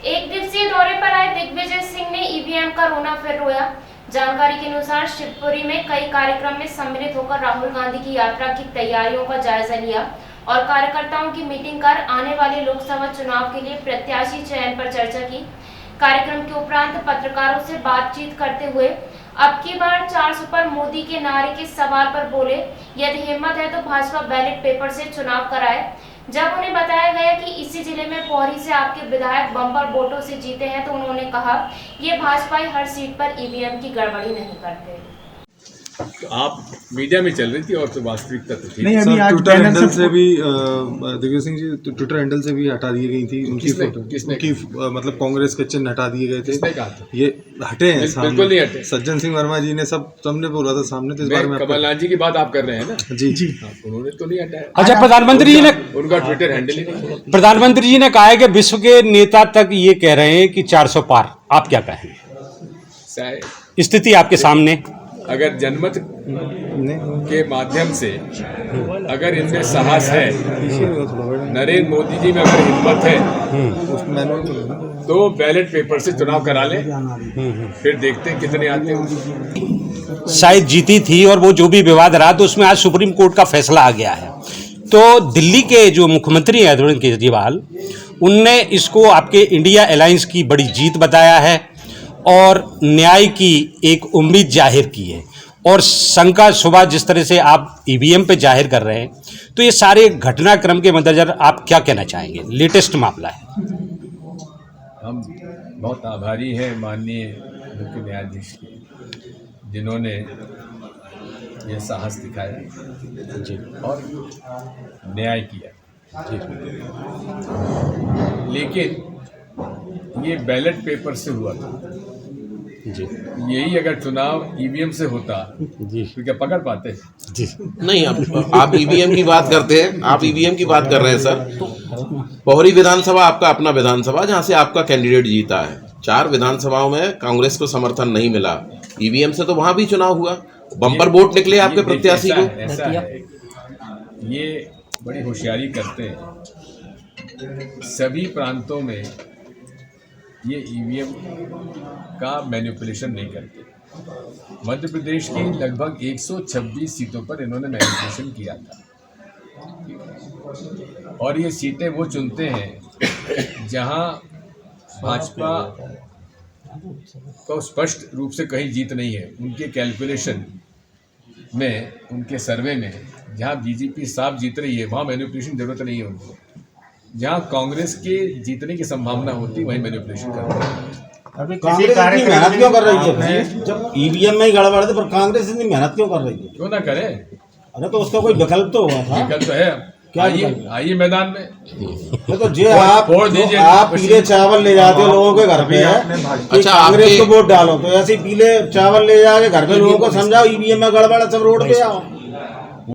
एक दिवसीय दौरे पर आए दिग्विजय सिंह ने ईवीएम का रोना फिर रोया। जानकारी के अनुसार शिवपुरी में कई कार्यक्रम में सम्मिलित होकर राहुल गांधी की यात्रा की तैयारियों का जायजा लिया और कार्यकर्ताओं की मीटिंग कर आने वाले लोकसभा चुनाव के लिए प्रत्याशी चयन पर चर्चा की। कार्यक्रम के उपरांत पत्रकारों से बातचीत करते हुए अब की बार 400 पर मोदी के नारे के सवाल पर बोले, यदि हिम्मत है तो भाजपा बैलेट पेपर से चुनाव कराए। जब उन्हें बताया गया कि इसी जिले में पोहरी से आपके विधायक बम्पर वोटों से जीते हैं तो उन्होंने कहा, ये भाजपाई हर सीट पर ईवीएम की गड़बड़ी नहीं करते। तो आप मीडिया में चल रही थी और तो वास्तविकता तो थी नहीं। अभी सर, आज ट्विटर हैंडल से भी दिग्विजय सिंह जी ट्विटर हैंडल से भी हटा दी गई थी उनकी फोटो, उनकी मतलब कांग्रेस के चिन्ह हटा दिए गए थे। किसने कहा था? ये हटे हैं, बिल्कुल नहीं हटे। सज्जन सिंह वर्मा जी ने सबने बोला था सामने, तो इस बारे में कमलनाथ जी की बात आप कर रहे हैं ना? जी जी उन्होंने तो नहीं हटाया। अच्छा, प्रधानमंत्री जी ने उनका ट्विटर हैंडल ही नहीं। प्रधानमंत्री जी ने कहा है कि विश्व के नेता तक ये कह रहे हैं कि 400 पार। आप क्या कहेंगे? स्थिति आपके सामने। अगर जनमत के माध्यम से अगर इनमें साहस है, नरेंद्र मोदी जी में अगर हिम्मत है तो बैलेट पेपर से चुनाव करा ले, फिर देखते हैं कितने आते हैं। शायद जीती थी और वो जो भी विवाद रहा तो उसमें आज सुप्रीम कोर्ट का फैसला आ गया है। तो दिल्ली के जो मुख्यमंत्री हैं अरविंद केजरीवाल, उनने इसको आपके इंडिया अलायंस की बड़ी जीत बताया है और न्याय की एक उम्मीद जाहिर की है। और शंका शुबा जिस तरह से आप ईवीएम पे जाहिर कर रहे हैं, तो ये सारे घटनाक्रम के मद्देनजर आप क्या कहना चाहेंगे? लेटेस्ट मामला है। हम बहुत आभारी हैं माननीय मुख्य न्यायाधीश के, जिन्होंने ये साहस दिखाया जी और न्याय किया जी। लेकिन ये बैलेट पेपर से हुआ था जी। यही अगर चुनाव ईवीएम से होता जी तो क्या पकड़ पाते जी? नहीं, आप ईवीएम की बात करते हैं, आप ईवीएम की बात कर रहे हैं सर। पोहरी विधानसभा आपका अपना विधानसभा, जहां से आपका कैंडिडेट जीता है। 4 विधानसभाओं में कांग्रेस को समर्थन नहीं मिला, ईवीएम से तो वहां भी चुनाव हुआ, बम्पर वोट निकले आपके प्रत्याशी को। ऐसा है, ये बड़ी होशियारी करते हैं। सभी प्रांतों में ये ईवीएम का मैनिपुलेशन नहीं करते। मध्य प्रदेश की लगभग 126 सीटों पर इन्होंने मैनिपुलेशन किया था और ये सीटें वो चुनते हैं जहां भाजपा को स्पष्ट रूप से कहीं जीत नहीं है। उनके कैलकुलेशन में, उनके सर्वे में जहां बीजेपी साफ जीत रही है वहां मैनिपुलेशन जरूरत नहीं है उनको। जहां कांग्रेस के जीतने की संभावना होती वहीं मैनिपुलेशन करते हैं। अभी कांग्रेस इतनी मेहनत क्यों कर रही है? जब ईवीएम में ही गड़बड़ है, पर कांग्रेस इतनी मेहनत क्यों कर रही है? क्यों ना करे? अरे तो उसका कोई विकल्प तो हुआ था। विकल्प तो है, क्या आइए मैदान में। तो जो आप पीले चावल ले जाते हो लोगों के घर पे, अच्छा कांग्रेस को वोट डालो, तो ऐसे पीले चावल ले जाके घर पे लोगों को समझाओ ईवीएम में गड़बड़ है, सब रोड पे आओ।